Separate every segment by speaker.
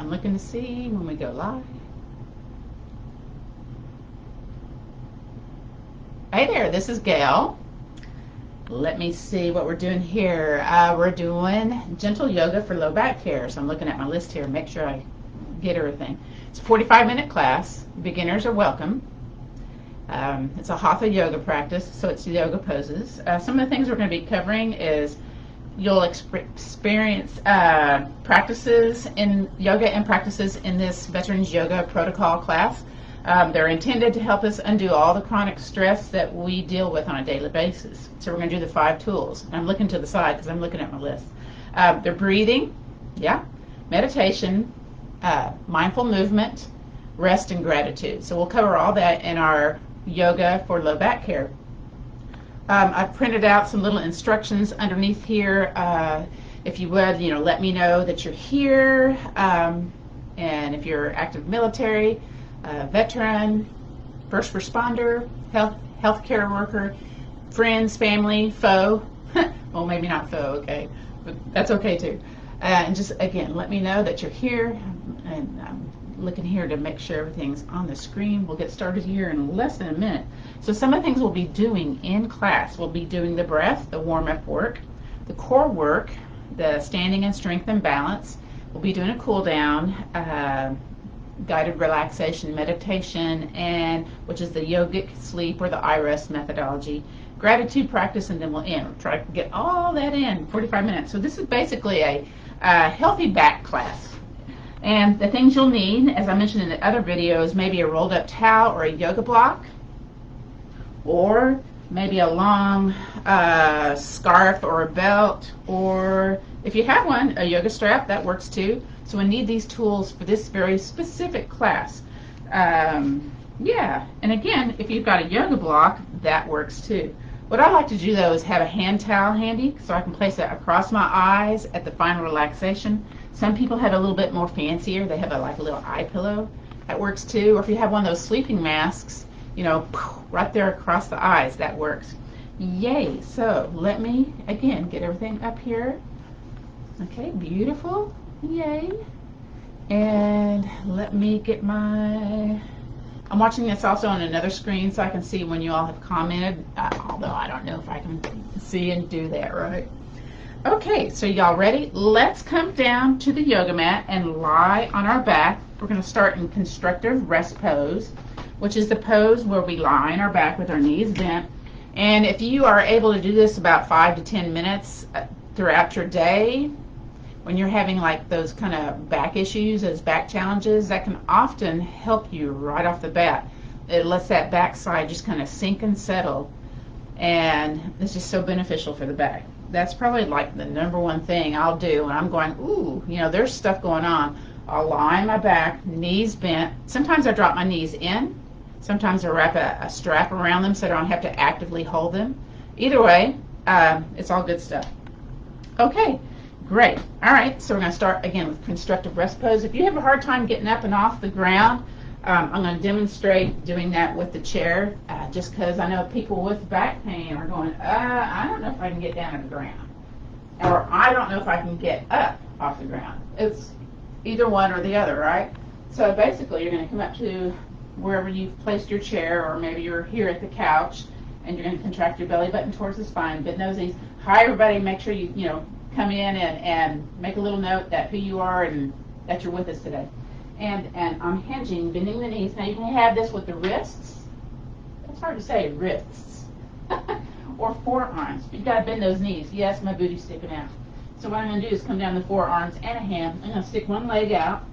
Speaker 1: I'm looking to see when we go live. Hey there, this is Gail. Let me see what we're doing here. We're doing gentle yoga for low back care. So I'm looking at my list here, make sure I get everything. It's a 45-minute class. Beginners are welcome. It's a hatha yoga practice, so it's yoga poses. Some of the things we're going to be covering is you'll experience practices in yoga and practices in this Veterans Yoga Protocol class. They're intended to help us undo all the chronic stress that we deal with on a daily basis. So we're going to do the 5 tools. I'm looking to the side because I'm looking at my list. They're breathing, meditation, mindful movement, rest, and gratitude. So we'll cover all that in our yoga for low back care. I've printed out some little instructions underneath here. If you would, let me know that you're here, and if you're active military, veteran, first responder, healthcare worker, friends, family, foe. Well, maybe not foe, okay, but that's okay too. And just again, let me know that you're here, and I'm looking here to make sure everything's on the screen. We'll get started here in less than a minute. So some of the things we'll be doing in class, we'll be doing the breath, the warm-up work, the core work, the standing and strength and balance. We'll be doing a cool down, guided relaxation, meditation, and which is the yogic sleep or the iRest methodology, gratitude practice, and then we'll end. We'll try to get all that in 45 minutes. So this is basically a healthy back class. And the things you'll need, as I mentioned in the other videos, maybe a rolled up towel or a yoga block, or maybe a long scarf or a belt, or if you have one, a yoga strap, that works too. So we need these tools for this very specific class. And again, if you've got a yoga block, that works too. What I like to do though is have a hand towel handy so I can place it across my eyes at the final relaxation. Some people have a little bit more fancier. They have a little eye pillow. That works too. Or if you have one of those sleeping masks, right there across the eyes, that works. Yay. So let me, again, get everything up here. Okay, beautiful. Yay. And let me get I'm watching this also on another screen so I can see when you all have commented, although I don't know if I can see and do that right. Okay, so y'all ready? Let's come down to the yoga mat and lie on our back. We're going to start in constructive rest pose, which is the pose where we lie on our back with our knees bent. And if you are able to do this about 5 to 10 minutes throughout your day, when you're having those kind of back issues, those back challenges, that can often help you right off the bat. It lets that back side just kind of sink and settle, and it's just so beneficial for the back. That's probably the number one thing I'll do when I'm going, ooh, there's stuff going on. I'll lie on my back, knees bent. Sometimes I drop my knees in. Sometimes I wrap a strap around them so I don't have to actively hold them. Either way, it's all good stuff. Okay, great. All right, so we're going to start again with constructive rest pose. If you have a hard time getting up and off the ground, I'm going to demonstrate doing that with the chair, just because I know people with back pain are going, I don't know if I can get down to the ground, or I don't know if I can get up off the ground. It's either one or the other, right? So basically, you're going to come up to wherever you've placed your chair, or maybe you're here at the couch, and you're going to contract your belly button towards the spine, bend those knees. Hi, everybody. Make sure you come in and make a little note that who you are and that you're with us today. And I'm hinging, bending the knees. Now you can have this with the wrists. It's hard to say wrists. Or forearms. But you've got to bend those knees. Yes, my booty's sticking out. So what I'm going to do is come down the forearms and a hand. I'm going to stick one leg out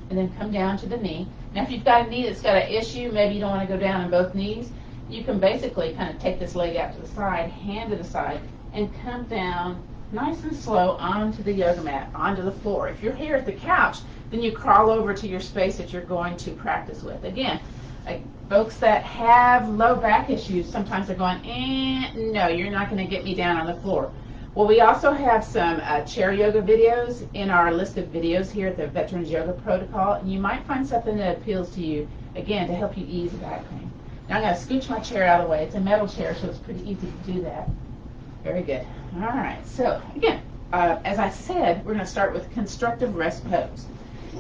Speaker 1: and then come down to the knee. Now if you've got a knee that's got an issue, maybe you don't want to go down on both knees, you can basically kind of take this leg out to the side, hand to the side, and come down nice and slow onto the yoga mat, onto the floor. If you're here at the couch, then you crawl over to your space that you're going to practice with. Again, folks that have low back issues, sometimes they're going, no, you're not going to get me down on the floor. Well, we also have some chair yoga videos in our list of videos here at the Veterans Yoga Protocol, and you might find something that appeals to you, again, to help you ease back pain. Now I'm going to scooch my chair out of the way. It's a metal chair, so it's pretty easy to do that. Very good. All right, so again, as I said, we're going to start with constructive rest pose.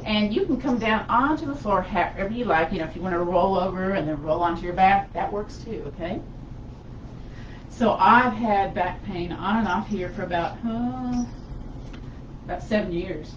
Speaker 1: And you can come down onto the floor however you like. You know, if you want to roll over and then roll onto your back, that works too, okay? So I've had back pain on and off here for about 7 years.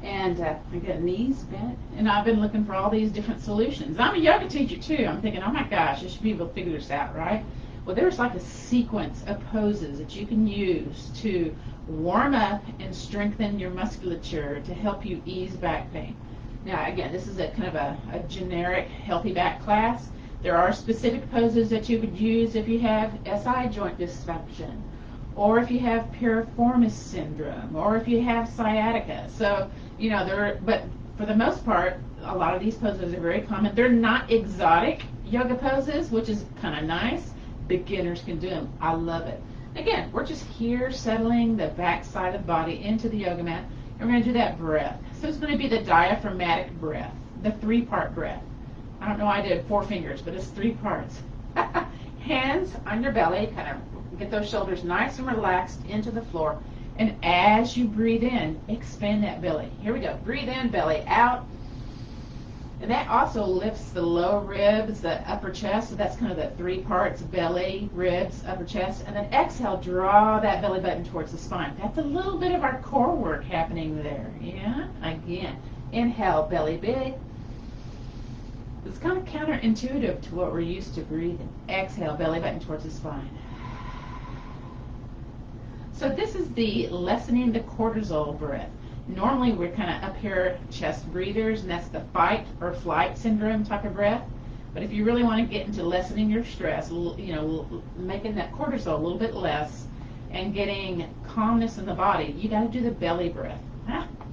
Speaker 1: And I got knees bent, and I've been looking for all these different solutions. I'm a yoga teacher too. I'm thinking, oh my gosh, I should be able to figure this out, right? Well, there's like a sequence of poses that you can use to warm up and strengthen your musculature to help you ease back pain. Now, again, this is a kind of a generic healthy back class. There are specific poses that you would use if you have SI joint dysfunction, or if you have Piriformis syndrome, or if you have sciatica. So, you know, but for the most part, a lot of these poses are very common. They're not exotic yoga poses, which is kind of nice. Beginners can do them. I love it. Again, we're just here settling the back side of the body into the yoga mat, and we're going to do that breath. So it's going to be the diaphragmatic breath, the 3-part breath. I don't know why I did 4 fingers, but it's 3 parts. Hands on your belly, kind of get those shoulders nice and relaxed into the floor. And as you breathe in, expand that belly. Here we go. Breathe in, belly out. And that also lifts the lower ribs, the upper chest. So that's kind of the 3 parts: belly, ribs, upper chest. And then exhale, draw that belly button towards the spine. That's a little bit of our core work happening there. Yeah? Again, inhale, belly big. It's kind of counterintuitive to what we're used to breathing. Exhale, belly button towards the spine. So this is the lessening the cortisol breath. Normally we're kind of up here chest breathers, and that's the fight or flight syndrome type of breath. But if you really want to get into lessening your stress, you know, making that cortisol a little bit less and getting calmness in the body, you got to do the belly breath.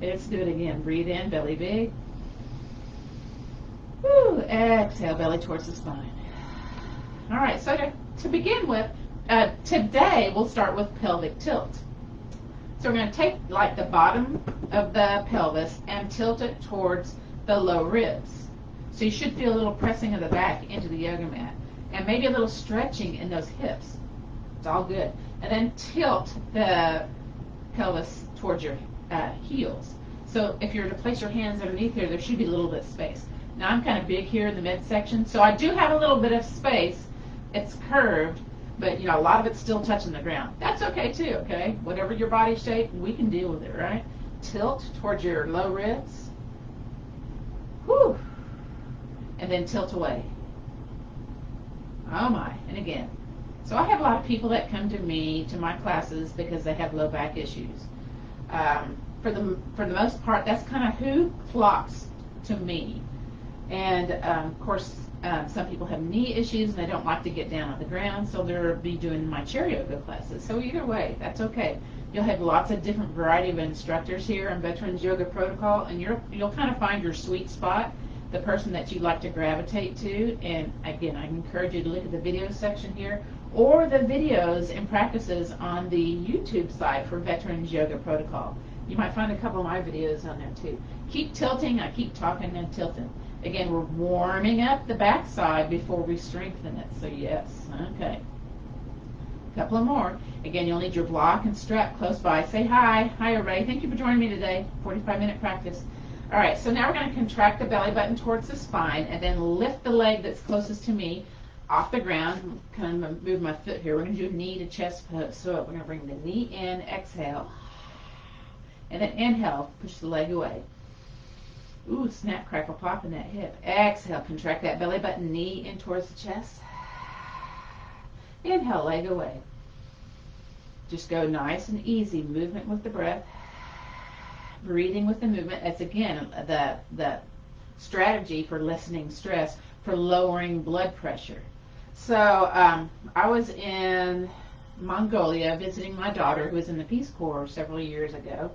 Speaker 1: Let's do it again. Breathe in, belly big. Woo, exhale, belly towards the spine. All right, so to begin with, today we'll start with pelvic tilt. So we're going to take like the bottom of the pelvis and tilt it towards the low ribs. So you should feel a little pressing of the back into the yoga mat, and maybe a little stretching in those hips. It's all good. And then tilt the pelvis towards your heels. So if you were to place your hands underneath here, there should be a little bit of space. Now I'm kind of big here in the midsection, so I do have a little bit of space. It's curved, but you know, a lot of it's still touching the ground. That's okay too, okay? Whatever your body shape, we can deal with it, right? Tilt towards your low ribs. Whew. And then tilt away. Oh my, and again. So I have a lot of people that come to me, to my classes, because they have low back issues. For the most part, that's kind of who flocks to me. And of course, some people have knee issues and they don't like to get down on the ground, so they'll be doing my chair yoga classes. So either way, that's okay. You'll have lots of different variety of instructors here on Veterans Yoga Protocol, and you'll kind of find your sweet spot, the person that you'd like to gravitate to. And again, I encourage you to look at the video section here, or the videos and practices on the YouTube site for Veterans Yoga Protocol. You might find a couple of my videos on there too. Keep tilting. I keep talking and tilting. Again, we're warming up the backside before we strengthen it. So yes, okay. A couple of more. Again, you'll need your block and strap close by. Say hi. Hi, everybody. Thank you for joining me today. 45-minute practice. All right, so now we're going to contract the belly button towards the spine and then lift the leg that's closest to me off the ground. Kind of move my foot here. We're going to do knee to chest pose. So we're going to bring the knee in, exhale, and then inhale, push the leg away. Ooh, snap, crackle, pop in that hip. Exhale, contract that belly button, knee in towards the chest. Inhale, leg away. Just go nice and easy, movement with the breath, breathing with the movement. That's again the strategy for lessening stress, for lowering blood pressure. So I was in Mongolia visiting my daughter, who was in the Peace Corps several years ago,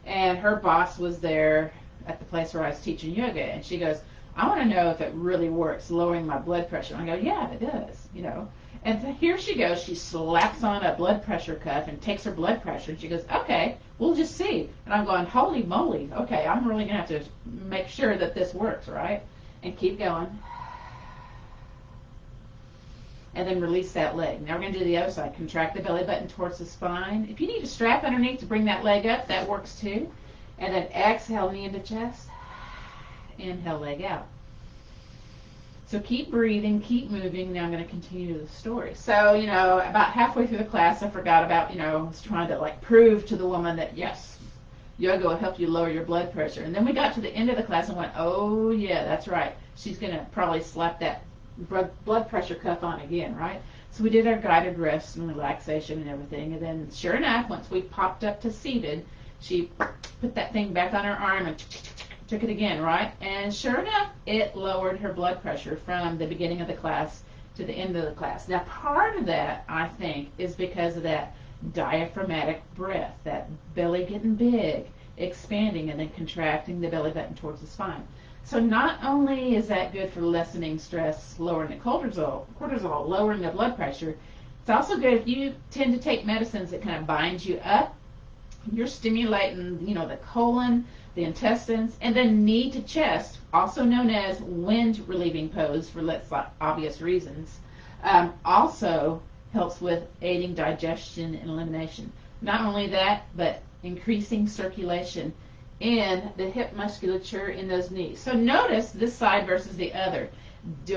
Speaker 1: and her boss was there at the place where I was teaching yoga, and she goes, I want to know if it really works, lowering my blood pressure. And I go, yeah, it does, you know. And so here she goes, she slaps on a blood pressure cuff and takes her blood pressure, and she goes, okay, we'll just see. And I'm going, holy moly, okay, I'm really going to have to make sure that this works, right? And keep going. And then release that leg. Now we're going to do the other side. Contract the belly button towards the spine. If you need a strap underneath to bring that leg up, that works too. And then exhale, knee into chest. Inhale, leg out. So keep breathing, keep moving. Now I'm going to continue the story. So, about halfway through the class, I forgot about, I was trying to prove to the woman that, yes, yoga will help you lower your blood pressure. And then we got to the end of the class and went, oh, yeah, that's right. She's going to probably slap that blood pressure cuff on again, right? So we did our guided rest and relaxation and everything. And then, sure enough, once we popped up to seated, she put that thing back on her arm and took it again, right? And sure enough, it lowered her blood pressure from the beginning of the class to the end of the class. Now, part of that, I think, is because of that diaphragmatic breath, that belly getting big, expanding, and then contracting the belly button towards the spine. So not only is that good for lessening stress, lowering the cortisol, lowering the blood pressure, it's also good if you tend to take medicines that kind of bind you up. You're stimulating, the colon, the intestines, and then knee to chest, also known as wind relieving pose for obvious reasons, also helps with aiding digestion and elimination. Not only that, but increasing circulation in the hip musculature in those knees. So notice this side versus the other.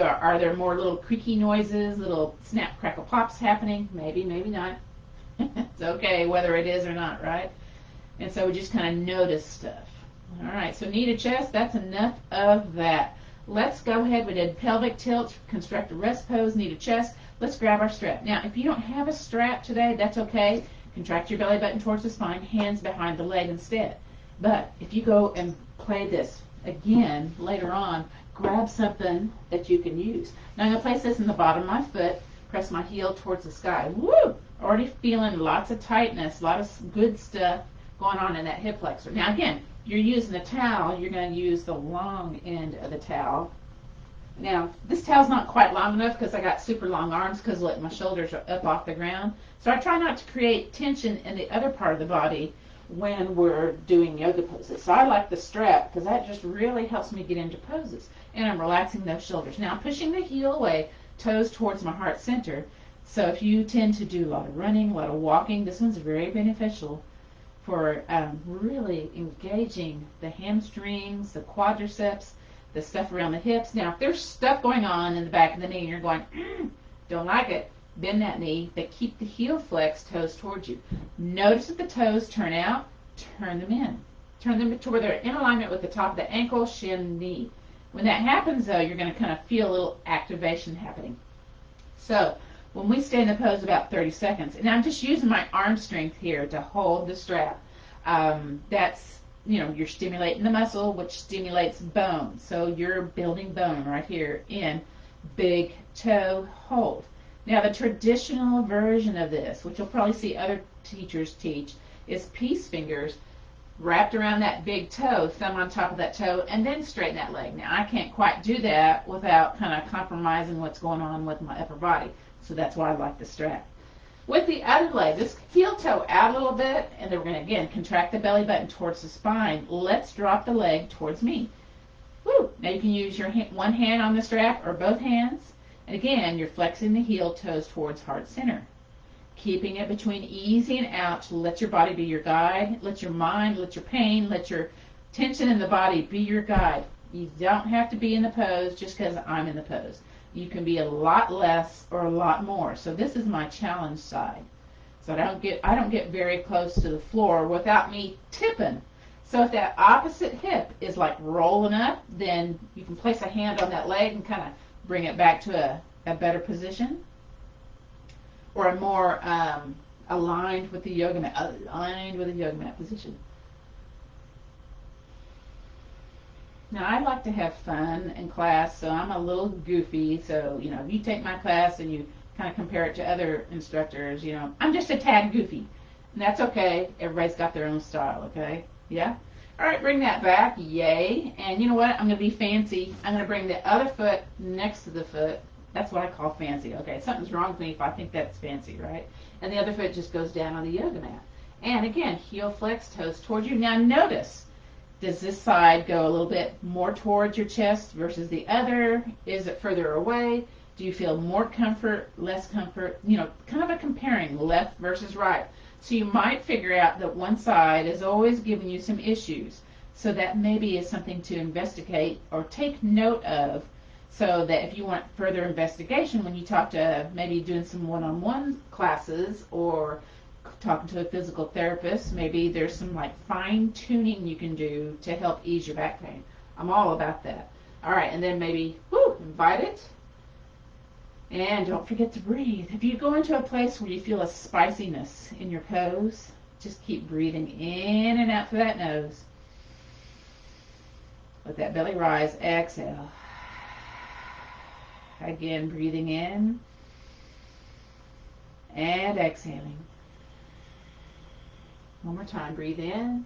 Speaker 1: Are there more little creaky noises, little snap, crackle, pops happening? Maybe, maybe not. It's okay whether it is or not, right? And so we just kind of notice stuff. All right, so knee to chest, that's enough of that. Let's go ahead. We did pelvic tilt, constructive rest pose, knee to chest. Let's grab our strap. Now, if you don't have a strap today, that's okay. Contract your belly button towards the spine, hands behind the leg instead. But if you go and play this again later on, grab something that you can use. Now I'm going to place this in the bottom of my foot, press my heel towards the sky. Woo! Already feeling lots of tightness, a lot of good stuff going on in that hip flexor. Now again, you're using a towel, you're going to use the long end of the towel. Now, this towel's not quite long enough because I got super long arms because my shoulders are up off the ground. So I try not to create tension in the other part of the body when we're doing yoga poses. So I like the strap because that just really helps me get into poses. And I'm relaxing those shoulders. Now I'm pushing the heel away, toes towards my heart center. So if you tend to do a lot of running, a lot of walking, this one's very beneficial for really engaging the hamstrings, the quadriceps, the stuff around the hips. Now, if there's stuff going on in the back of the knee and you're going, don't like it, bend that knee, but keep the heel flexed, toes towards you. Notice that the toes turn out, turn them in. Turn them to where they're in alignment with the top of the ankle, shin, knee. When that happens, though, you're going to kind of feel a little activation happening. So, when we stay in the pose about 30 seconds, and I'm just using my arm strength here to hold the strap, that's, you're stimulating the muscle, which stimulates bone. So you're building bone right here in big toe hold. Now the traditional version of this, which you'll probably see other teachers teach, is peace fingers wrapped around that big toe, thumb on top of that toe, and then straighten that leg. Now I can't quite do that without kind of compromising what's going on with my upper body. So that's why I like the strap. With the other leg, this heel toe out a little bit, and then we're going to, again, contract the belly button towards the spine. Let's drop the leg towards me. Woo! Now you can use your one hand on the strap or both hands. And again, you're flexing the heel toes towards heart center. Keeping it between easy and out to let your body be your guide. Let your mind, let your pain, let your tension in the body be your guide. You don't have to be in the pose just because I'm in the pose. You can be a lot less or a lot more. So this is my challenge side. So I don't get very close to the floor without me tipping. So if that opposite hip is like rolling up, then you can place a hand on that leg and kind of bring it back to a better position, or a more aligned with the yoga mat position. Now, I like to have fun in class, so I'm a little goofy. So, if you take my class and you kind of compare it to other instructors, I'm just a tad goofy. And that's okay. Everybody's got their own style, okay? Yeah? All right, bring that back. Yay. And you know what? I'm going to be fancy. I'm going to bring the other foot next to the foot. That's what I call fancy. Okay, something's wrong with me if I think that's fancy, right? And the other foot just goes down on the yoga mat. And again, heel flex, toes towards you. Now, notice. Does this side go a little bit more towards your chest versus the other? Is it further away? Do you feel more comfort, less comfort? Kind of a comparing left versus right. So you might figure out that one side is always giving you some issues. So that maybe is something to investigate or take note of, so that if you want further investigation, when you talk to maybe doing some one-on-one classes or talking to a physical therapist, maybe there's some like fine tuning you can do to help ease your back pain. I'm all about that. All right, and then maybe, invite it. And don't forget to breathe. If you go into a place where you feel a spiciness in your pose, just keep breathing in and out through that nose. Let that belly rise. Exhale. Again, breathing in and exhaling. One more time. Breathe in.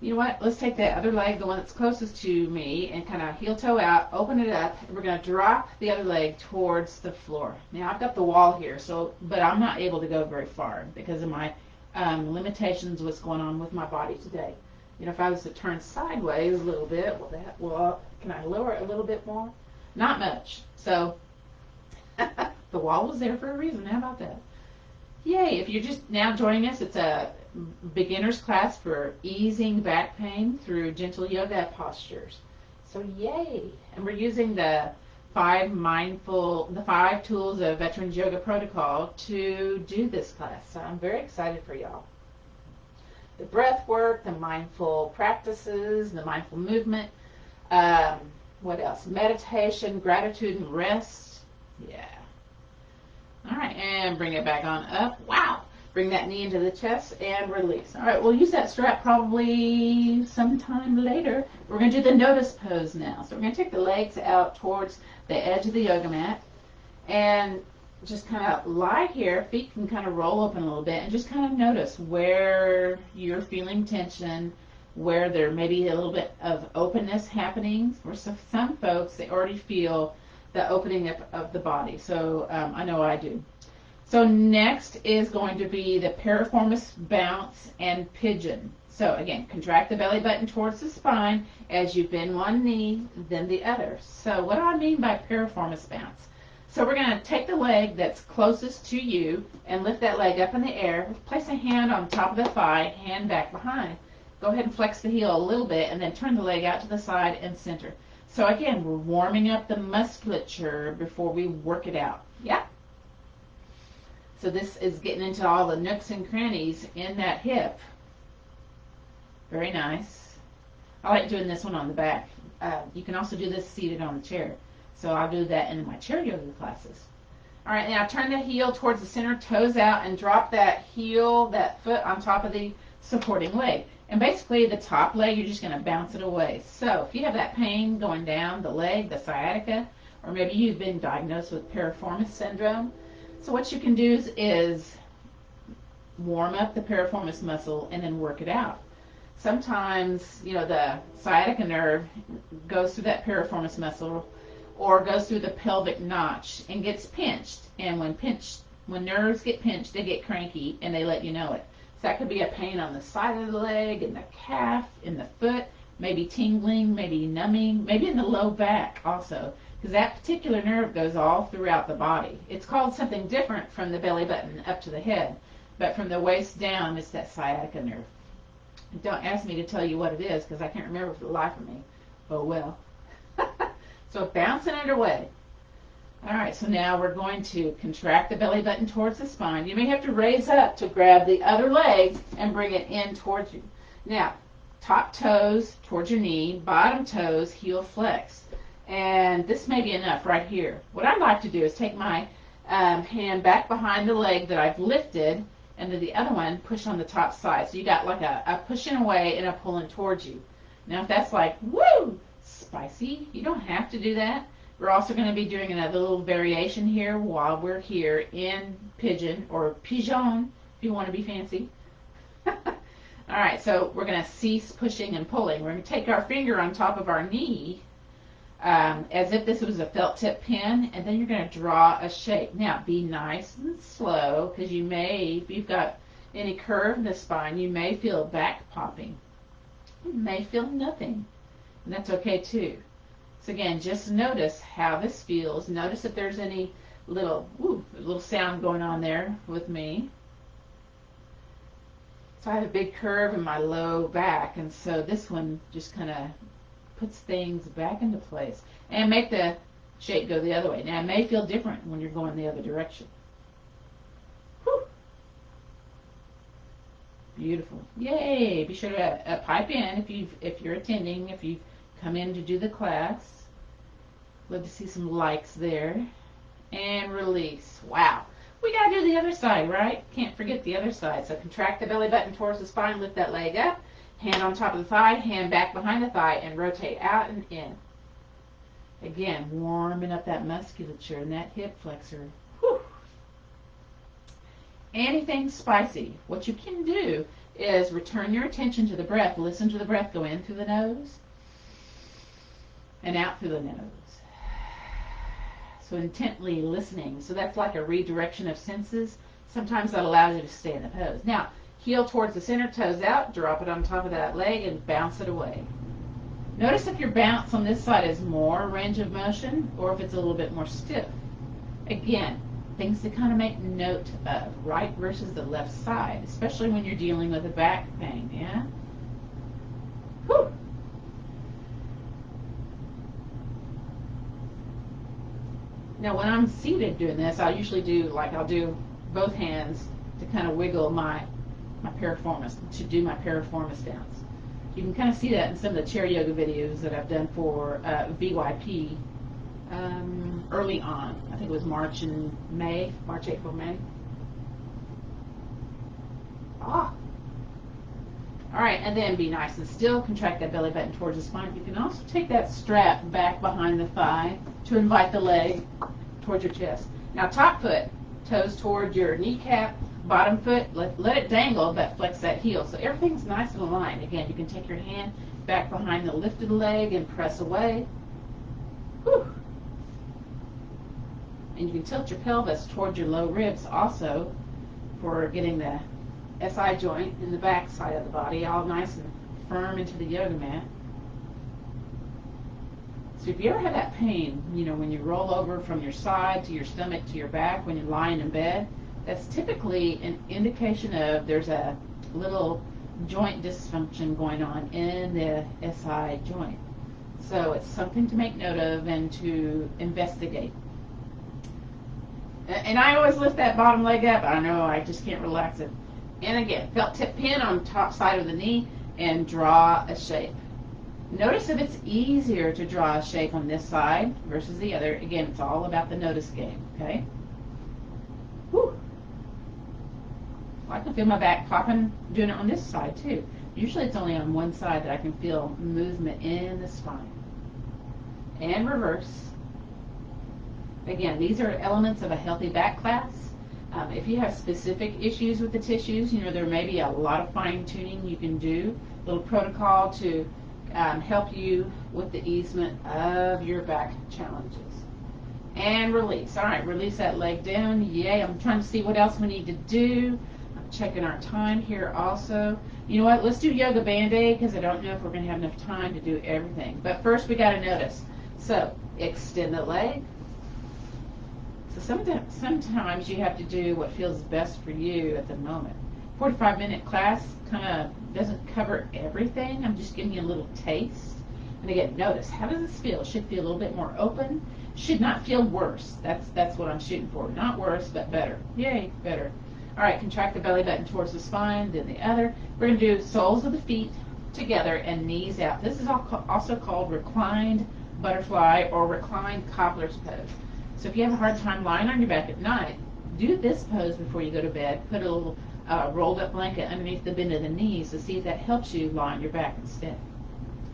Speaker 1: You know what? Let's take that other leg, the one that's closest to me, and kind of heel toe out, open it up, and we're going to drop the other leg towards the floor. Now, I've got the wall here, but I'm not able to go very far because of my limitations, what's going on with my body today. You know, if I was to turn sideways a little bit, can I lower it a little bit more? Not much. So, the wall was there for a reason. How about that? Yay! If you're just now joining us, it's a beginner's class for easing back pain through gentle yoga postures. So yay! And we're using the 5 tools of Veterans Yoga Protocol to do this class. So I'm very excited for y'all. The breath work, the mindful practices, the mindful movement. What else? Meditation, gratitude, and rest. Yeah. All right, and bring it back on up. Wow. Bring that knee into the chest and release. All right, we'll use that strap probably sometime later. We're going to do the notice pose now. So we're going to take the legs out towards the edge of the yoga mat and just kind of lie here. Feet can kind of roll open a little bit and just kind of notice where you're feeling tension, where there may be a little bit of openness happening. For some folks, they already feel the opening up of the body. So I know I do. So next is going to be the Piriformis bounce and pigeon. So again, contract the belly button towards the spine as you bend one knee, then the other. So what do I mean by Piriformis bounce? So we're going to take the leg that's closest to you and lift that leg up in the air. Place a hand on top of the thigh, hand back behind. Go ahead and flex the heel a little bit and then turn the leg out to the side and center. So again, we're warming up the musculature before we work it out. Yeah? So this is getting into all the nooks and crannies in that hip. Very nice. I like doing this one on the back. You can also do this seated on the chair. So I'll do that in my chair yoga classes. All right, now turn the heel towards the center, toes out, and drop that heel, that foot on top of the supporting leg. And basically the top leg, you're just going to bounce it away. So if you have that pain going down the leg, the sciatica, or maybe you've been diagnosed with piriformis syndrome, so what you can do is warm up the piriformis muscle and then work it out. Sometimes, you know, the sciatica nerve goes through that piriformis muscle or goes through the pelvic notch and gets pinched. And when nerves get pinched, they get cranky and they let you know it. So that could be a pain on the side of the leg, in the calf, in the foot, maybe tingling, maybe numbing, maybe in the low back also, because that particular nerve goes all throughout the body. It's called something different from the belly button up to the head, but from the waist down, it's that sciatica nerve. Don't ask me to tell you what it is, because I can't remember for the life of me. Oh well. So bouncing it away. All right, so now we're going to contract the belly button towards the spine. You may have to raise up to grab the other leg and bring it in towards you. Now, top toes towards your knee, bottom toes, heel flex. And this may be enough right here. What I'd like to do is take my hand back behind the leg that I've lifted, and then the other one push on the top side. So you got like a pushing away and a pulling towards you. Now, if that's like, woo, spicy, you don't have to do that. We're also going to be doing another little variation here while we're here in pigeon or pigeon, if you want to be fancy. All right, so we're going to cease pushing and pulling. We're going to take our finger on top of our knee as if this was a felt tip pen, and then you're going to draw a shape. Now, be nice and slow, because you may, if you've got any curve in the spine, you may feel back popping. You may feel nothing, and that's okay too. So again, just notice how this feels. Notice if there's any little sound going on there with me. So I have a big curve in my low back, and so this one just kind of puts things back into place and make the shape go the other way. Now it may feel different when you're going the other direction. Whew. Beautiful. Yay! Be sure to pipe in if you're attending, if you've come in to do the class. Love to see some likes there. And release. Wow. We got to do the other side, right? Can't forget the other side. So contract the belly button towards the spine, lift that leg up, hand on top of the thigh, hand back behind the thigh, and rotate out and in. Again, warming up that musculature and that hip flexor. Whew. Anything spicy. What you can do is return your attention to the breath. Listen to the breath go in through the nose and out through the nose. So intently listening. So that's like a redirection of senses. Sometimes that allows you to stay in the pose. Now, heel towards the center, toes out, drop it on top of that leg and bounce it away. Notice if your bounce on this side is more range of motion or if it's a little bit more stiff. Again, things to kind of make note of, right versus the left side, especially when you're dealing with a back pain, yeah? Whew. Now, when I'm seated doing this, I usually I'll do both hands to kind of wiggle my piriformis, to do my piriformis dance. You can kind of see that in some of the chair yoga videos that I've done for VYP early on. I think it was March, April, May. Ah. All right, and then be nice and still. Contract that belly button towards the spine. You can also take that strap back behind the thigh to invite the leg towards your chest. Now, top foot, toes toward your kneecap. Bottom foot, let it dangle, but flex that heel. So everything's nice and aligned. Again, you can take your hand back behind the lifted leg and press away. Whew. And you can tilt your pelvis toward your low ribs also for getting the SI joint in the back side of the body all nice and firm into the yoga mat. So if you ever have that pain, when you roll over from your side to your stomach to your back when you're lying in bed, that's typically an indication of there's a little joint dysfunction going on in the SI joint. So it's something to make note of and to investigate. And I always lift that bottom leg up. I know I just can't relax it. And again, felt tip pin on top side of the knee and draw a shape. Notice if it's easier to draw a shape on this side versus the other. Again, it's all about the notice game, okay? Whew. I can feel my back popping doing it on this side too. Usually it's only on one side that I can feel movement in the spine. And reverse. Again, these are elements of a healthy back class. If you have specific issues with the tissues, there may be a lot of fine-tuning you can do, a little protocol to help you with the easement of your back challenges. And release. All right, release that leg down. Yay, I'm trying to see what else we need to do. I'm checking our time here also. You know what, let's do yoga band-aid because I don't know if we're going to have enough time to do everything. But first we got to notice. So, extend the leg. So sometimes you have to do what feels best for you at the moment. 45-minute class kind of doesn't cover everything. I'm just giving you a little taste. And again, notice, how does this feel? It should feel a little bit more open. Should not feel worse. That's what I'm shooting for. Not worse, but better. Yay, better. All right, contract the belly button towards the spine, then the other. We're going to do soles of the feet together and knees out. This is also called reclined butterfly or reclined cobbler's pose. So if you have a hard time lying on your back at night, do this pose before you go to bed. Put a little rolled up blanket underneath the bend of the knees to see if that helps you lie on your back instead.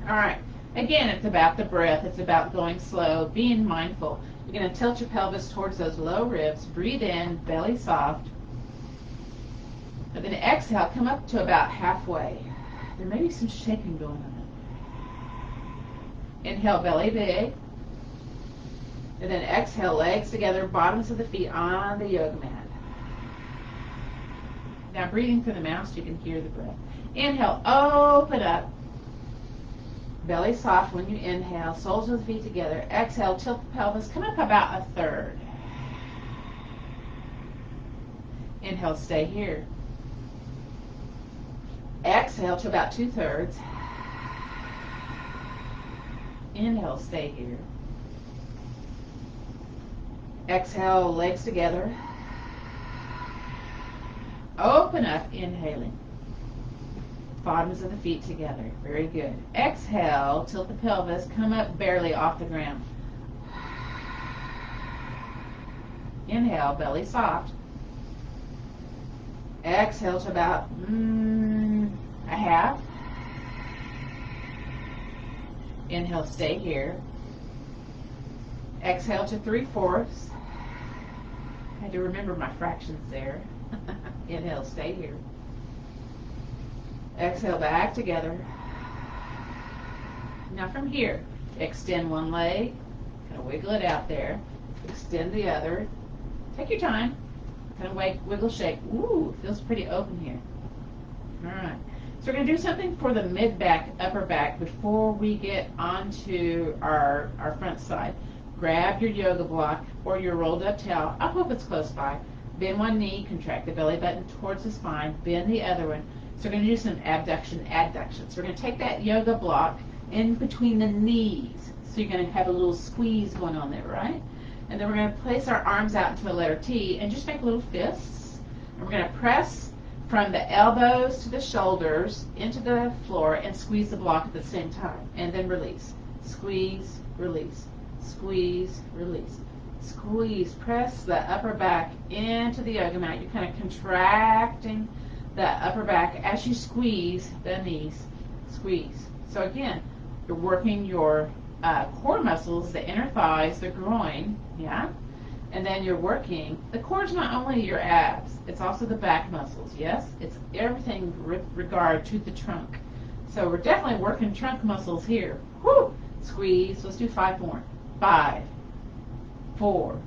Speaker 1: All right. Again, it's about the breath. It's about going slow, being mindful. You're going to tilt your pelvis towards those low ribs. Breathe in, belly soft. And then exhale, come up to about halfway. There may be some shaking going on. Inhale, belly big. And then exhale, legs together, bottoms of the feet on the yoga mat. Now breathing through the mouth so you can hear the breath. Inhale, open up. Belly soft when you inhale, soles of the feet together. Exhale, tilt the pelvis, come up about a third. Inhale, stay here. Exhale to about 2/3. Inhale, stay here. Exhale, legs together. Open up, inhaling. Bottoms of the feet together. Very good. Exhale, tilt the pelvis, come up barely off the ground. Inhale, belly soft. Exhale to about a half. Inhale, stay here. Exhale to 3/4. I had to remember my fractions there. Inhale, stay here. Exhale, back together. Now from here, extend one leg, kind of wiggle it out there. Extend the other. Take your time. Kind of wiggle, shake. Ooh, feels pretty open here. All right. So we're going to do something for the mid-back, upper back before we get onto our front side. Grab your yoga block or your rolled up towel. I hope it's close by. Bend one knee, contract the belly button towards the spine, bend the other one. So we're going to do some abduction, adduction. So we're going to take that yoga block in between the knees. So you're going to have a little squeeze going on there, right? And then we're going to place our arms out into a letter T and just make little fists. And we're going to press from the elbows to the shoulders into the floor and squeeze the block at the same time. And then release. Squeeze, release. Squeeze, release. Squeeze. Press the upper back into the yoga mat. You're kind of contracting the upper back as you squeeze the knees. Squeeze. So again, you're working your core muscles, the inner thighs, the groin, yeah? And then you're working, the core is not only your abs, it's also the back muscles, yes? It's everything with regard to the trunk. So we're definitely working trunk muscles here. Whoo! Squeeze. Let's do 5 more. 5, 4,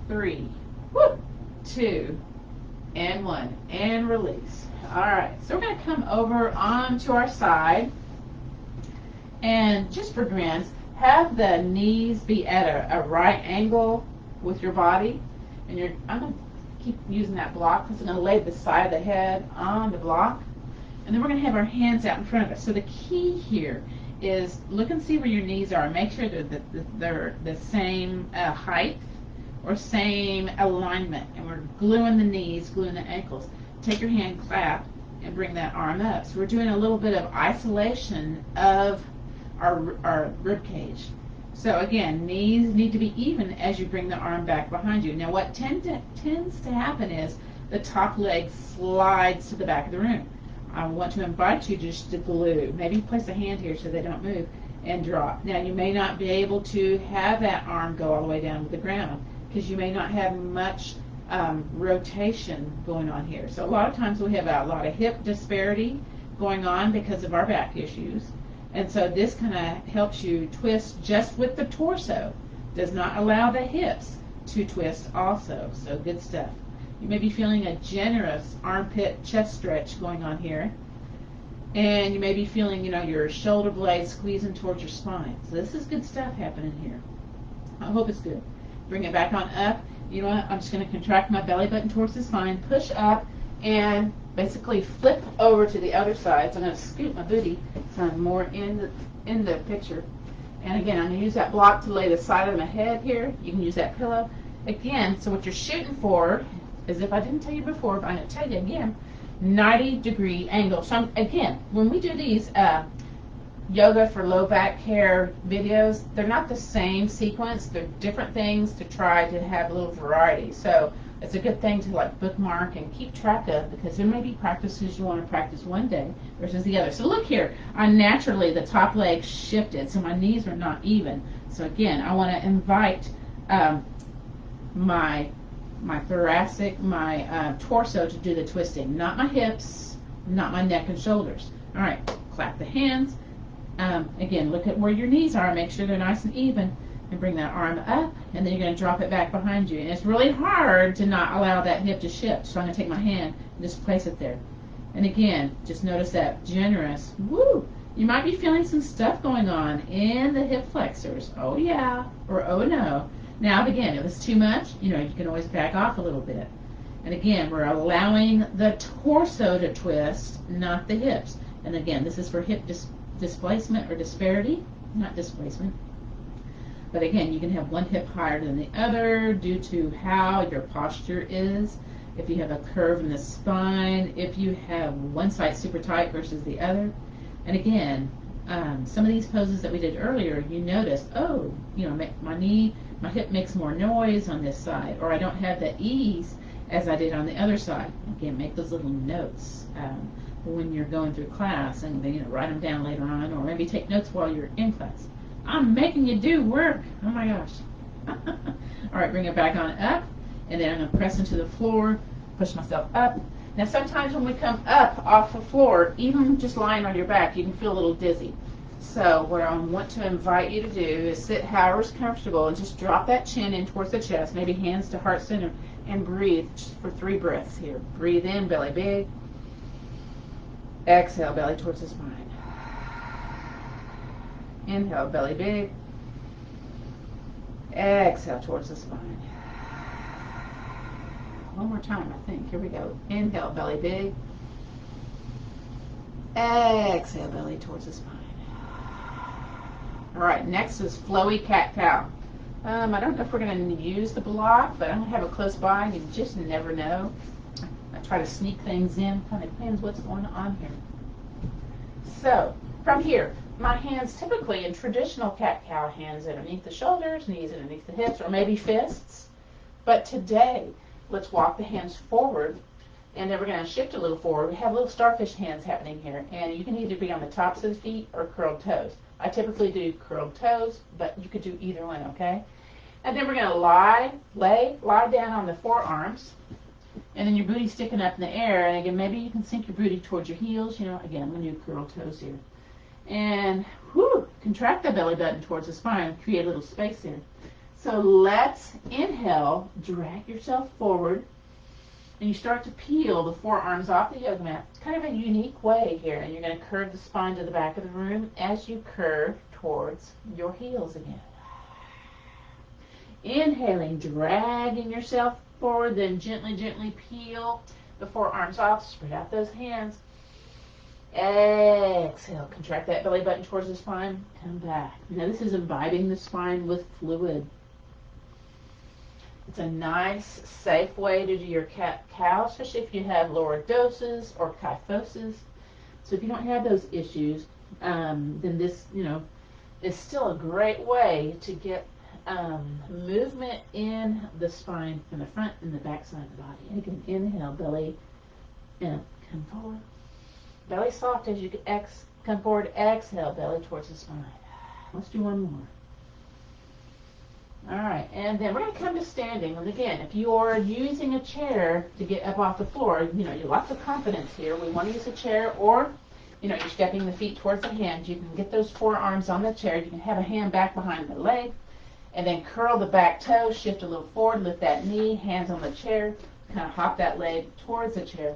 Speaker 1: 3, whoo, 2, and 1, and release. All right, so we're going to come over onto our side, and just for grins, have the knees be at a right angle with your body, and I'm going to keep using that block because I'm going to lay the side of the head on the block, and then we're going to have our hands out in front of us. So the key here is look and see where your knees are. Make sure that they're the same height or same alignment. And we're gluing the knees, gluing the ankles. Take your hand, clap, and bring that arm up. So we're doing a little bit of isolation of our rib cage. So again, knees need to be even as you bring the arm back behind you. Now what tends to happen is the top leg slides to the back of the room. I want to invite you just to glue. Maybe place a hand here so they don't move and drop. Now you may not be able to have that arm go all the way down to the ground because you may not have much rotation going on here. So a lot of times we have a lot of hip disparity going on because of our back issues. And so this kind of helps you twist just with the torso. Does not allow the hips to twist also. So good stuff. You may be feeling a generous armpit chest stretch going on here. And you may be feeling, your shoulder blades squeezing towards your spine. So this is good stuff happening here. I hope it's good. Bring it back on up. You know what? I'm just going to contract my belly button towards the spine, push up, and basically flip over to the other side. So I'm going to scoot my booty so I'm more in the picture. And again, I'm going to use that block to lay the side of my head here. You can use that pillow. Again, so what you're shooting for, as if I didn't tell you before, but I'm going to tell you again, 90-degree angle. So again, when we do these yoga for low back care videos, they're not the same sequence. They're different things to try to have a little variety. So it's a good thing to bookmark and keep track of, because there may be practices you want to practice one day versus the other. So look here, naturally the top leg shifted, so my knees are not even. So again, I want to invite my thoracic, my torso to do the twisting, not my hips, not my neck and shoulders. All right, clap the hands. Again, look at where your knees are. Make sure they're nice and even. And bring that arm up, and then you're going to drop it back behind you. And it's really hard to not allow that hip to shift. So I'm going to take my hand and just place it there. And again, just notice that generous. Woo! You might be feeling some stuff going on in the hip flexors. Oh yeah, or oh no. Now again, if it's too much, you can always back off a little bit. And again, we're allowing the torso to twist, not the hips. And again, this is for hip displacement or disparity, not displacement. But again, you can have one hip higher than the other due to how your posture is. If you have a curve in the spine, if you have one side super tight versus the other. And again, some of these poses that we did earlier, you notice, oh, you know, my hip makes more noise on this side, or I don't have the ease as I did on the other side. Again, make those little notes when you're going through class, and you know, write them down later on, or maybe take notes while you're in class. I'm making you do work. Oh my gosh. All right, bring it back on up, and then I'm going to press into the floor, push myself up. Now sometimes when we come up off the floor, even just lying on your back, you can feel a little dizzy. So what I want to invite you to do is sit however's comfortable and just drop that chin in towards the chest, maybe hands to heart center, and breathe for 3 breaths here. Breathe in, belly big. Exhale, belly towards the spine. Inhale, belly big. Exhale towards the spine. One more time, I think. Here we go. Inhale, belly big. Exhale, belly towards the spine. All right, next is flowy cat-cow. I don't know if we're going to use the block, but I'm going to have it close by. You just never know. I try to sneak things in. Kind of depends what's going on here. So, from here, my hands typically in traditional cat-cow, hands underneath the shoulders, knees underneath the hips, or maybe fists. But today, let's walk the hands forward, and then we're going to shift a little forward. We have little starfish hands happening here, and you can either be on the tops of the feet or curled toes. I typically do curled toes, but you could do either one, okay? And then we're going to lie down on the forearms, and then your booty sticking up in the air, and again, maybe you can sink your booty towards your heels. You know, again, I'm going to do curled toes here. And contract the belly button towards the spine, create a little space there. So let's inhale, drag yourself forward, and you start to peel the forearms off the yoga mat. It's kind of a unique way here, and you're going to curve the spine to the back of the room as you curve towards your heels again. Inhaling, dragging yourself forward, then gently, gently peel the forearms off, spread out those hands. Exhale, contract that belly button towards the spine, come back. Now this is imbibing the spine with fluid. It's a nice, safe way to do your cat-cow, especially if you have lordosis or kyphosis. So if you don't have those issues, then this, you know, is still a great way to get movement in the spine from the front and the back side of the body. And you can inhale, belly, and come forward. Belly soft as you come forward. Exhale, belly towards the spine. Let's do one more. All right, and then we're going to come to standing. And again, if you are using a chair to get up off the floor, you know, you have lots of confidence here. We want to use a chair, or, you know, you're stepping the feet towards the hands. You can get those forearms on the chair. You can have a hand back behind the leg, and then curl the back toe, shift a little forward, lift that knee, hands on the chair, kind of hop that leg towards the chair.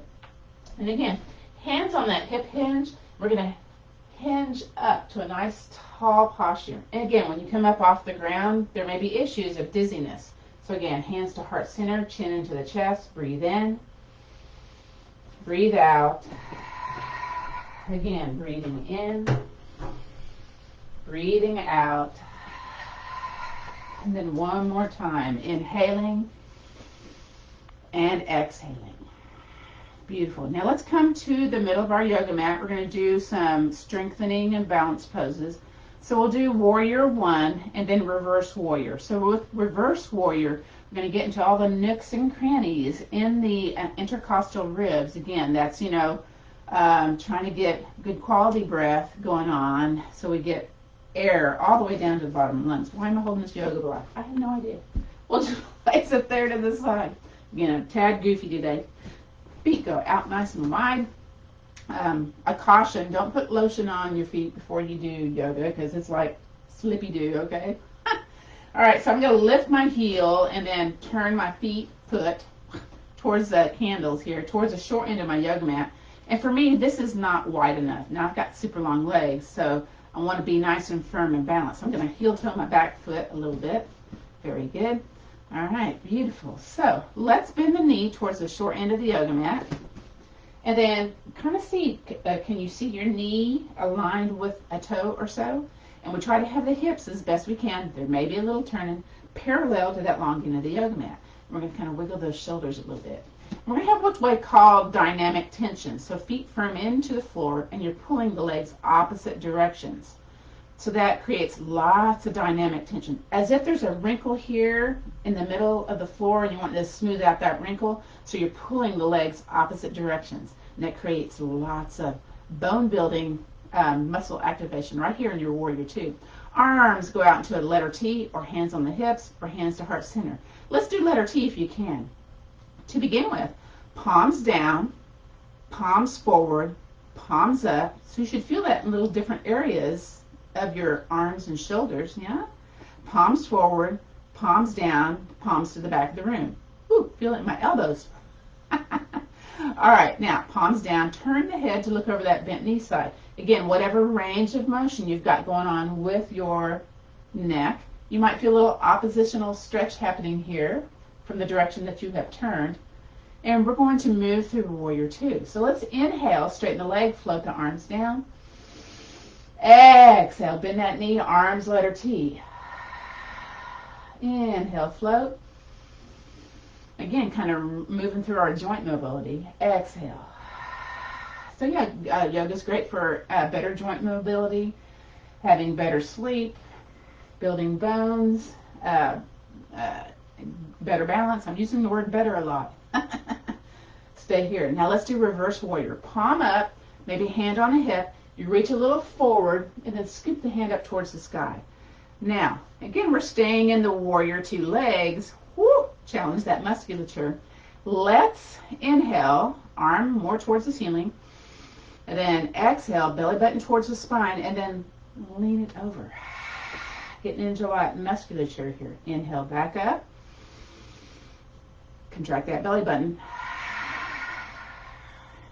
Speaker 1: And again, hands on that hip hinge. We're going to hinge up to a nice tall posture. And again, when you come up off the ground, there may be issues of dizziness. So again, hands to heart center, chin into the chest, breathe in, breathe out. Again, breathing in, breathing out. And then one more time, inhaling and exhaling. Beautiful. Now let's come to the middle of our yoga mat. We're going to do some strengthening and balance poses. So we'll do warrior one and then reverse warrior. So with reverse warrior, we're going to get into all the nooks and crannies in the intercostal ribs. Again, that's, you know, trying to get good quality breath going on so we get air all the way down to the bottom of the lungs. Why am I holding this yoga block? I have no idea. We'll just place it there to the side. Again, I'm tad goofy today. Feet go out nice and wide. A caution, don't put lotion on your feet before you do yoga because it's like slippy-do, okay? All right, so I'm going to lift my heel and then turn my foot towards the handles here, towards the short end of my yoga mat. And for me, this is not wide enough. Now, I've got super long legs, so I want to be nice and firm and balanced. I'm going to heel toe my back foot a little bit. Very good. All right, beautiful. So let's bend the knee towards the short end of the yoga mat. And then kind of see, can you see your knee aligned with a toe or so? And we try to have the hips as best we can. There may be a little turning parallel to that long end of the yoga mat. We're going to kind of wiggle those shoulders a little bit. We're going to have what's called dynamic tension. So feet firm into the floor and you're pulling the legs opposite directions. So that creates lots of dynamic tension. As if there's a wrinkle here in the middle of the floor and you want to smooth out that wrinkle. So you're pulling the legs opposite directions. And that creates lots of bone building muscle activation right here in your warrior two. Arms go out into a letter T, or hands on the hips, or hands to heart center. Let's do letter T if you can. To begin with, palms down, palms forward, palms up. So you should feel that in little different areas of your arms and shoulders, yeah? Palms forward, palms down, palms to the back of the room. Ooh, feel it in my elbows. All right, now palms down, turn the head to look over that bent knee side. Again, whatever range of motion you've got going on with your neck, you might feel a little oppositional stretch happening here from the direction that you have turned. And we're going to move through warrior two. So let's inhale, straighten the leg, float the arms down. Exhale, bend that knee, arms letter T. Inhale, float. Again, kind of moving through our joint mobility. Exhale. So yeah, yoga's great for better joint mobility, having better sleep, building bones, better balance. I'm using the word better a lot. Stay here. Now let's do reverse warrior. Palm up, maybe hand on a hip. You reach a little forward and then scoop the hand up towards the sky. Now, again, we're staying in the warrior two legs. Woo, challenge that musculature. Let's inhale, arm more towards the ceiling. And then exhale, belly button towards the spine, and then lean it over. Getting into a lot of musculature here. Inhale, back up. Contract that belly button.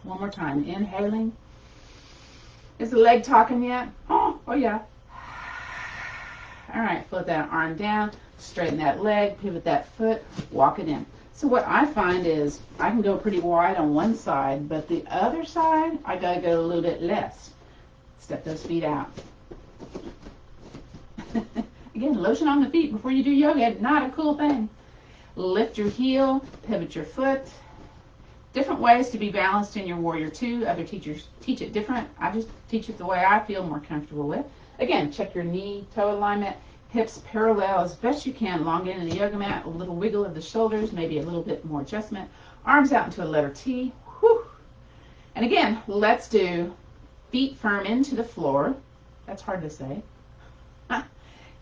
Speaker 1: One more time. Inhaling. Is the leg talking yet? Oh yeah. All right, float that arm down, straighten that leg, pivot that foot, walk it in. So what I find is I can go pretty wide on one side, but the other side, I gotta go a little bit less. Step those feet out. Again, lotion on the feet before you do yoga, not a cool thing. Lift your heel, pivot your foot. Different ways to be balanced in your warrior two. Other teachers teach it different. I just teach it the way I feel more comfortable with. Again, check your knee, toe alignment, hips parallel as best you can, long end of the yoga mat, a little wiggle of the shoulders, maybe a little bit more adjustment. Arms out into a letter T. Whew. And again, let's do feet firm into the floor. That's hard to say.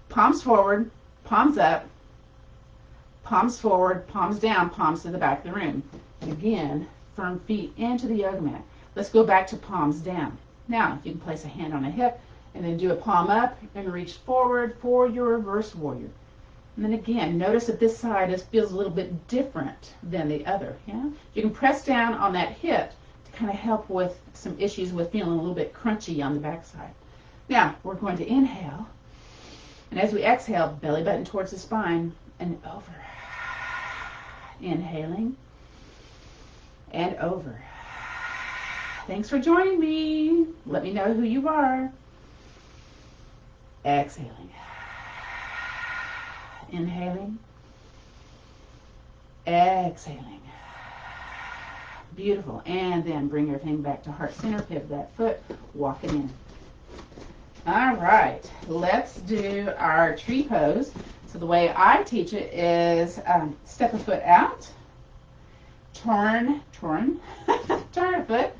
Speaker 1: Palms forward, palms up, palms forward, palms down, palms to the back of the room. And again, firm feet into the yoga mat. Let's go back to palms down. Now, you can place a hand on a hip and then do a palm up and reach forward for your reverse warrior. And then again, notice that this side feels a little bit different than the other. Yeah? You can press down on that hip to kind of help with some issues with feeling a little bit crunchy on the backside. Now, we're going to inhale. And as we exhale, belly button towards the spine and over. Inhaling and over. Thanks for joining me. Let me know who you are. Exhaling. Inhaling. Exhaling. Beautiful. And then bring everything back to heart center. Pivot that foot. Walk it in. All right. Let's do our tree pose. So the way I teach it is step a foot out. Turn a foot.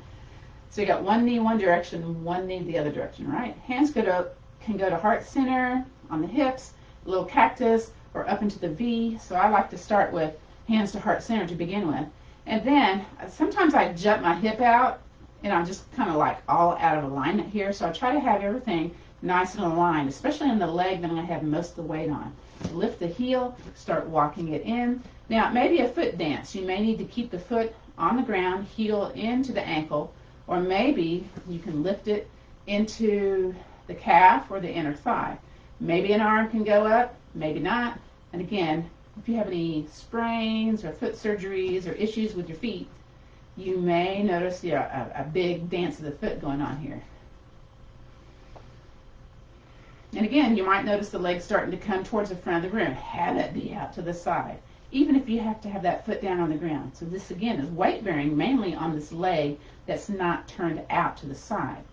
Speaker 1: So you got one knee one direction, one knee the other direction, right? Hands can go to heart center, on the hips, a little cactus, or up into the V. So I like to start with hands to heart center to begin with. And then sometimes I jut my hip out, and I'm just kind of like all out of alignment here. So I try to have everything nice and aligned, especially in the leg that I have most of the weight on. Lift the heel, start walking it in. Now, it may be a foot dance. You may need to keep the foot on the ground, heel into the ankle, or maybe you can lift it into the calf or the inner thigh. Maybe an arm can go up, maybe not. And again, if you have any sprains or foot surgeries or issues with your feet, you may notice a big dance of the foot going on here. And again, you might notice the legs starting to come towards the front of the ground. Have it be out to the side, even if you have to have that foot down on the ground. So this, again, is weight bearing mainly on this leg that's not turned out to the side.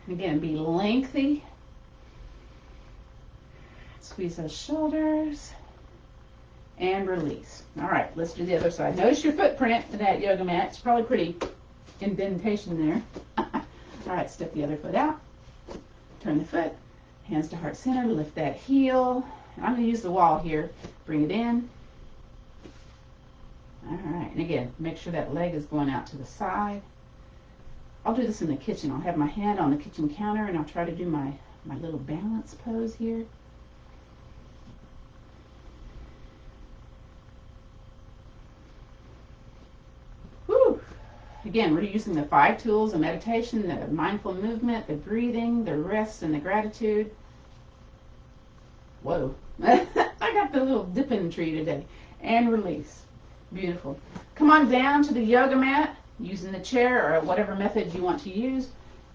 Speaker 1: Again, be lengthy. Squeeze those shoulders and release. All right, let's do the other side. Notice your footprint in that yoga mat. It's probably pretty indentation there. All right, step the other foot out. Turn the foot, hands to heart center, lift that heel. I'm going to use the wall here. Bring it in. All right, and again, make sure that leg is going out to the side. I'll do this in the kitchen. I'll have my hand on the kitchen counter, and I'll try to do my little balance pose here. Whew. Again, we're using the 5 tools of meditation, the mindful movement, the breathing, the rest, and the gratitude. Whoa. I got the little dipping tree today. And release. Beautiful. Come on down to the yoga mat using the chair or whatever method you want to use.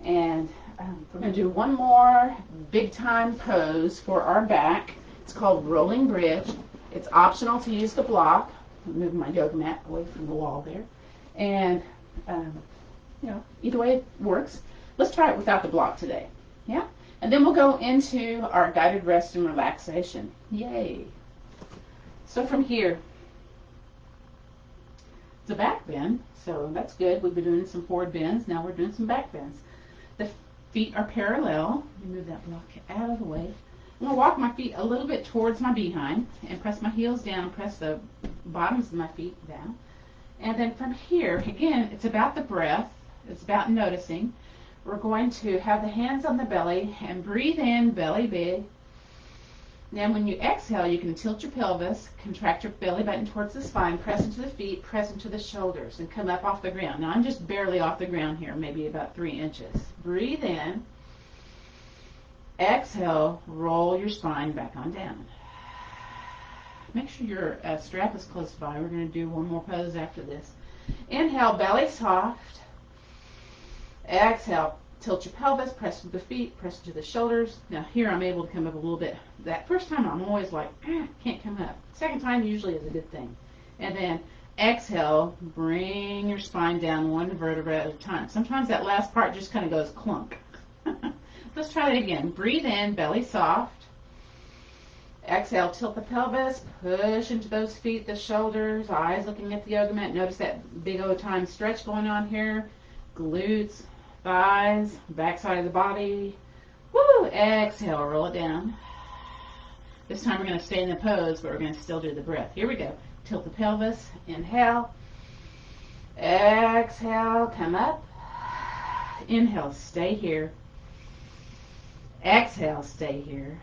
Speaker 1: And we're going to do one more big time pose for our back. It's called rolling bridge. It's optional to use the block. Move my yoga mat away from the wall there. And either way it works. Let's try it without the block today. Yeah? And then we'll go into our guided rest and relaxation. Yay. So from here, it's a back bend, so that's good. We've been doing some forward bends. Now we're doing some back bends. The feet are parallel. Let me move that block out of the way. I'm going to walk my feet a little bit towards my behind and press my heels down, press the bottoms of my feet down. And then from here, again, it's about the breath. It's about noticing. We're going to have the hands on the belly and breathe in, belly big. Then when you exhale, you can tilt your pelvis, contract your belly button towards the spine, press into the feet, press into the shoulders, and come up off the ground. Now I'm just barely off the ground here, maybe about 3 inches. Breathe in. Exhale, roll your spine back on down. Make sure your strap is close by. We're going to do one more pose after this. Inhale, belly soft. Exhale, tilt your pelvis, press to the feet, press to the shoulders. Now here I'm able to come up a little bit. That first time I'm always like, can't come up. Second time usually is a good thing. And then exhale, bring your spine down 1 vertebra at a time. Sometimes that last part just kind of goes clunk. Let's try that again. Breathe in, belly soft. Exhale, tilt the pelvis, push into those feet, the shoulders, eyes looking at the yoga mat. Notice that big old time stretch going on here. Glutes, thighs, backside of the body. Woo! Exhale, roll it down. This time we're going to stay in the pose, but we're going to still do the breath. Here we go. Tilt the pelvis. Inhale. Exhale, come up. Inhale, stay here. Exhale, stay here.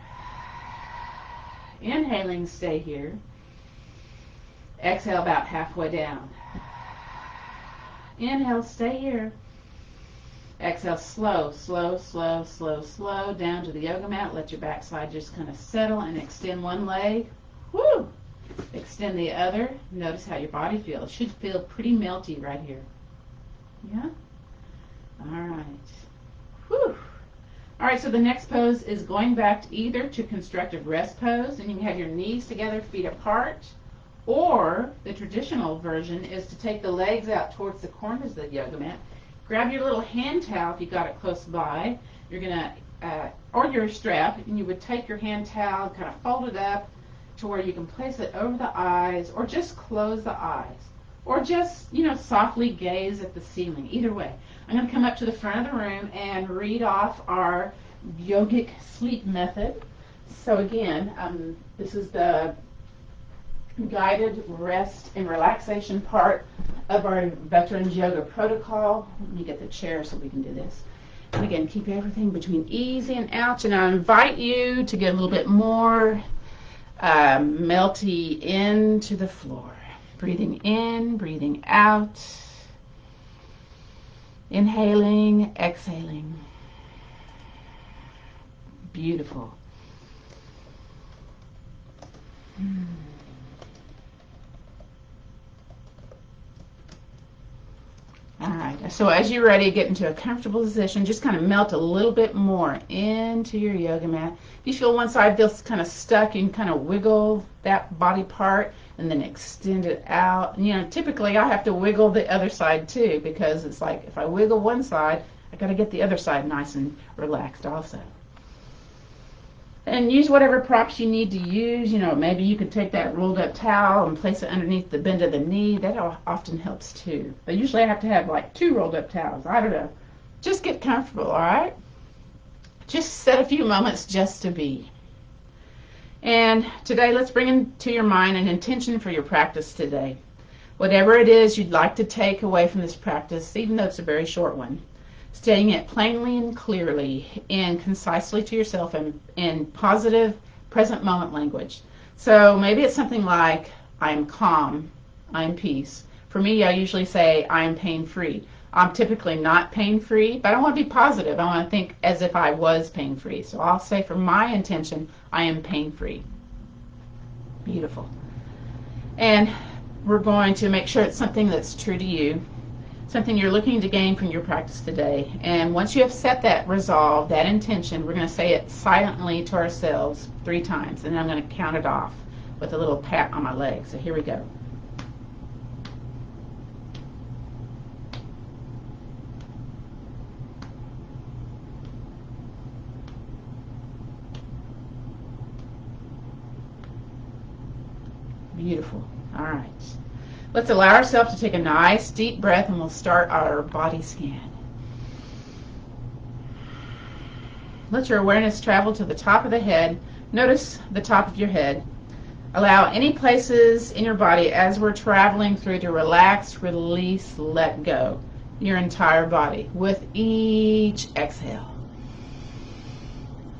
Speaker 1: Inhaling, stay here. Exhale, about halfway down. Inhale, stay here. Exhale, slow, slow, slow, slow, slow, down to the yoga mat. Let your backside just kind of settle and extend one leg. Woo! Extend the other. Notice how your body feels. It should feel pretty melty right here. Yeah? All right. Whew. All right, so the next pose is going back to either to constructive rest pose, and you can have your knees together, feet apart, or the traditional version is to take the legs out towards the corners of the yoga mat. Grab your little hand towel if you got it close by. You're gonna, or your strap, and you would take your hand towel, kind of fold it up to where you can place it over the eyes, or just close the eyes, or just, softly gaze at the ceiling. Either way, I'm going to come up to the front of the room and read off our yogic sleep method. So again, this is the guided rest and relaxation part of our Veterans Yoga protocol. Let me get the chair so we can do this. And again, keep everything between easy and ouch. And I invite you to get a little bit more melty into the floor. Breathing in, breathing out. Inhaling, exhaling. Beautiful. All right, so as you're ready to get into a comfortable position, just kind of melt a little bit more into your yoga mat. If you feel one side feels kind of stuck, you can kind of wiggle that body part and then extend it out. And, you know, typically I have to wiggle the other side too, because it's like if I wiggle one side, I got to get the other side nice and relaxed also. And use whatever props you need to use. You know, maybe you could take that rolled up towel and place it underneath the bend of the knee. That often helps too. But usually I have to have like 2 rolled up towels. I don't know. Just get comfortable, all right? Just set a few moments just to be. And today let's bring into your mind an intention for your practice today. Whatever it is you'd like to take away from this practice, even though it's a very short one. Stating it plainly and clearly and concisely to yourself in positive present moment language. So maybe it's something like, I am calm, I am peace. For me, I usually say, I am pain-free. I'm typically not pain-free, but I want to be positive. I want to think as if I was pain-free. So I'll say for my intention, I am pain-free. Beautiful. And we're going to make sure it's something that's true to you. Something you're looking to gain from your practice today. And once you have set that resolve, that intention, we're going to say it silently to ourselves 3 times. And then I'm going to count it off with a little pat on my leg. So here we go. Beautiful. All right. Let's allow ourselves to take a nice deep breath and we'll start our body scan. Let your awareness travel to the top of the head. Notice the top of your head. Allow any places in your body as we're traveling through to relax, release, let go. Your entire body with each exhale.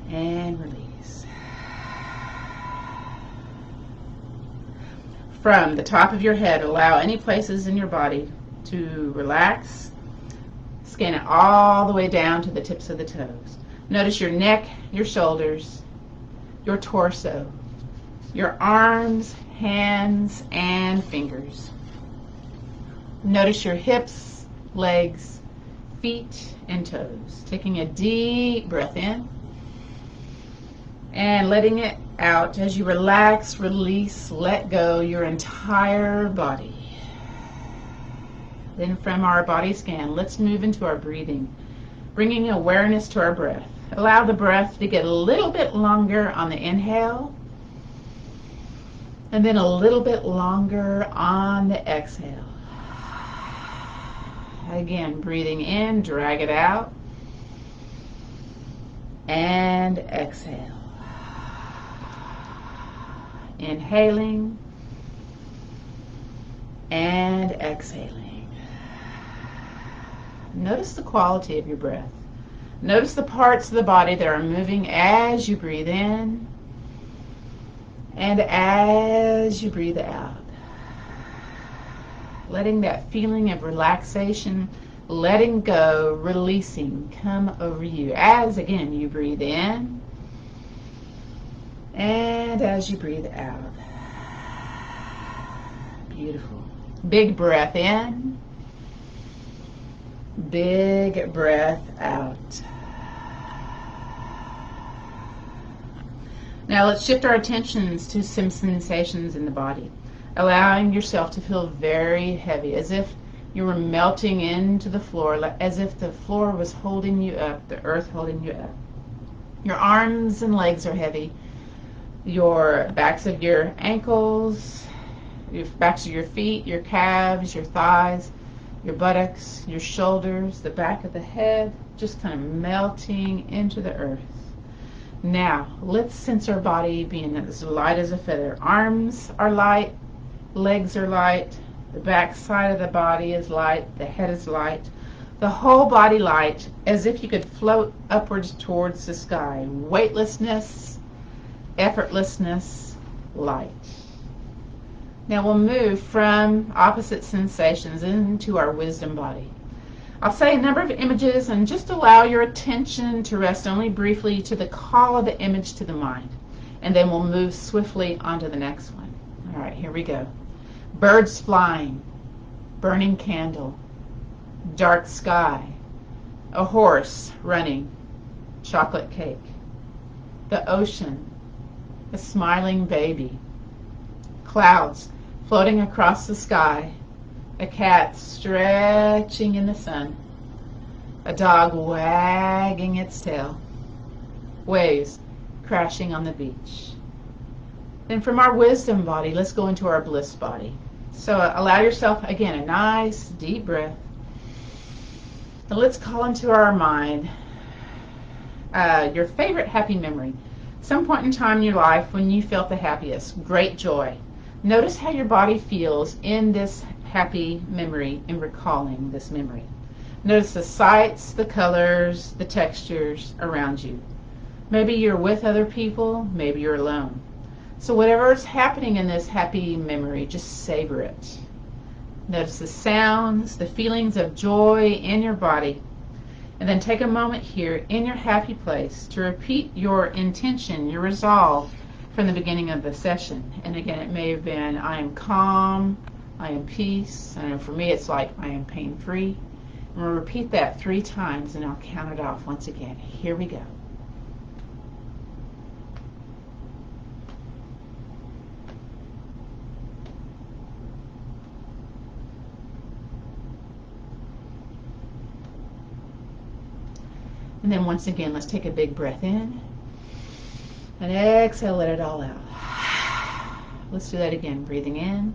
Speaker 1: And release. From the top of your head, allow any places in your body to relax. Scan it all the way down to the tips of the toes. Notice your neck, your shoulders, your torso, your arms, hands, and fingers. Notice your hips, legs, feet, and toes. Taking a deep breath in and letting it out as you relax, release, let go your entire body. Then from our body scan, let's move into our breathing, bringing awareness to our breath. Allow the breath to get a little bit longer on the inhale, and then a little bit longer on the exhale. Again, breathing in, drag it out, and exhale. Inhaling and exhaling. Notice the quality of your breath. Notice the parts of the body that are moving as you breathe in and as you breathe out. Letting that feeling of relaxation, letting go, releasing come over you as again you breathe in and as you breathe out. Beautiful. Big breath in. Big breath out. Now let's shift our attentions to some sensations in the body. Allowing yourself to feel very heavy, as if you were melting into the floor, as if the floor was holding you up, the earth holding you up. Your arms and legs are heavy. Your backs of your ankles, your backs of your feet, your calves, your thighs, your buttocks, your shoulders, the back of the head, just kind of melting into the earth. Now, let's sense our body being as light as a feather. Arms are light, legs are light, the back side of the body is light, the head is light, the whole body light, as if you could float upwards towards the sky. Weightlessness, effortlessness, light. Now we'll move from opposite sensations into our wisdom body. I'll say a number of images and just allow your attention to rest only briefly to the call of the image to the mind. and then we'll move swiftly on to the next one. All right, here we go. Birds flying, burning candle, dark sky, a horse running, chocolate cake, the ocean, a smiling baby, clouds floating across the sky, a cat stretching in the sun, a dog wagging its tail, waves crashing on the beach. Then from our wisdom body, let's go into our bliss body. So allow yourself, again, a nice deep breath. And let's call into our mind your favorite happy memory. Some point in time in your life when you felt the happiest, great joy. Notice how your body feels in this happy memory in recalling this memory. Notice the sights, the colors, the textures around you. Maybe you're with other people, maybe you're alone. So whatever is happening in this happy memory, just savor it. Notice the sounds, the feelings of joy in your body. And then take a moment here in your happy place to repeat your intention, your resolve from the beginning of the session. And again, it may have been, I am calm, I am peace. I know for me it's like, I am pain-free. And we'll repeat that 3 times and I'll count it off once again. Here we go. And then once again, let's take a big breath in. And exhale, let it all out. Let's do that again. Breathing in.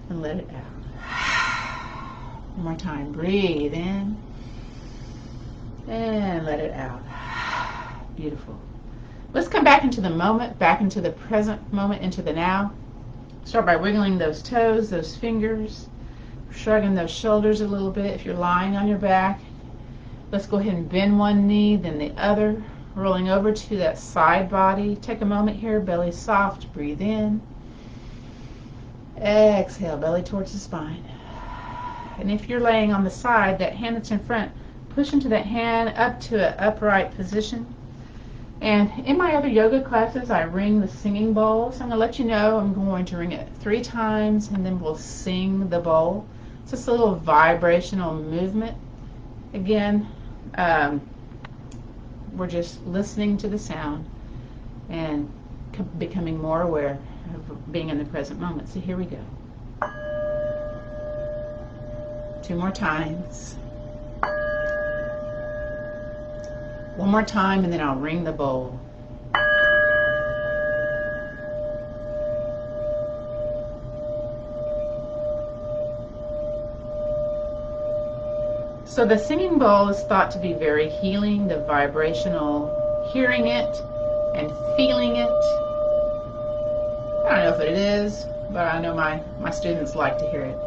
Speaker 1: And let it out. One more time. Breathe in. And let it out. Beautiful. Let's come back into the moment, back into the present moment, into the now. Start by wiggling those toes, those fingers, shrugging those shoulders a little bit. If you're lying on your back, let's go ahead and bend one knee, then the other, rolling over to that side body. Take a moment here, belly soft, breathe in. Exhale, belly towards the spine. And if you're laying on the side, that hand that's in front, push into that hand up to an upright position. And in my other yoga classes, I ring the singing bowl. So I'm going to let you know I'm going to ring it 3 times, and then we'll sing the bowl. It's just a little vibrational movement. Again, we're just listening to the sound and becoming more aware of being in the present moment. So here we go. 2 more times. 1 more time, and then I'll ring the bowl. So the singing bowl is thought to be very healing, the vibrational, hearing it and feeling it. I don't know if it is, but I know my students like to hear it.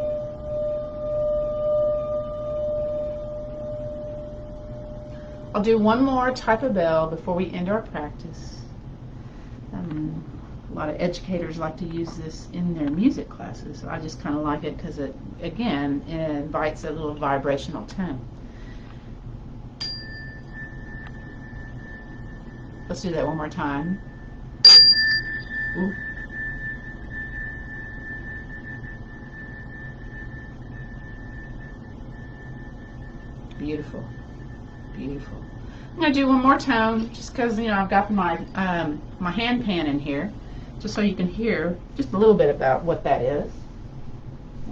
Speaker 1: I'll do one more type of bell before we end our practice. A lot of educators like to use this in their music classes. So I just kind of like it because it, again, it invites a little vibrational tone. Let's do that one more time. Ooh. Beautiful. Beautiful. I'm going to do one more tone just because, you know, I've got my my hand pan in here, just so you can hear just a little bit about what that is.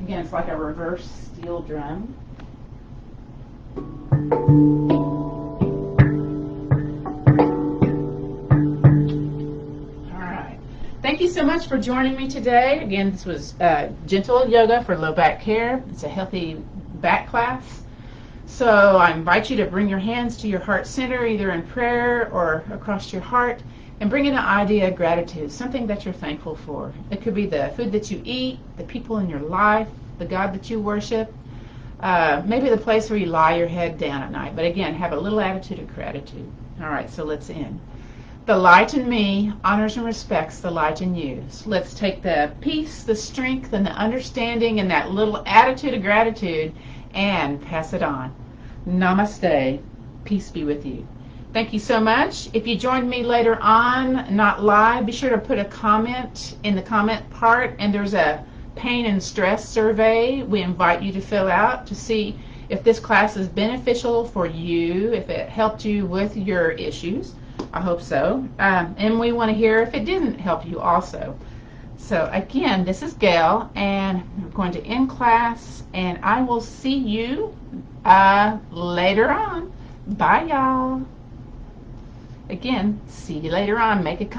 Speaker 1: Again, it's like a reverse steel drum. All right. Thank you so much for joining me today. Again, this was gentle yoga for low back care. It's a healthy back class. So I invite you to bring your hands to your heart center, either in prayer or across your heart, and bring in an idea of gratitude, something that you're thankful for. It could be the food that you eat, the people in your life, the God that you worship, maybe the place where you lie your head down at night. But again, have a little attitude of gratitude. All right, so let's end. The light in me honors and respects the light in you. So let's take the peace, the strength, and the understanding and that little attitude of gratitude and pass it on. Namaste. Peace be with you. Thank you so much. If you joined me later on, not live, be sure to put a comment in the comment part, and there's a pain and stress survey we invite you to fill out to see if this class is beneficial for you, if it helped you with your issues. I hope so. And we want to hear if it didn't help you also. So again, this is Gail, and I'm going to end class, and I will see you later on. Bye, y'all. Again, see you later on. Make a comment.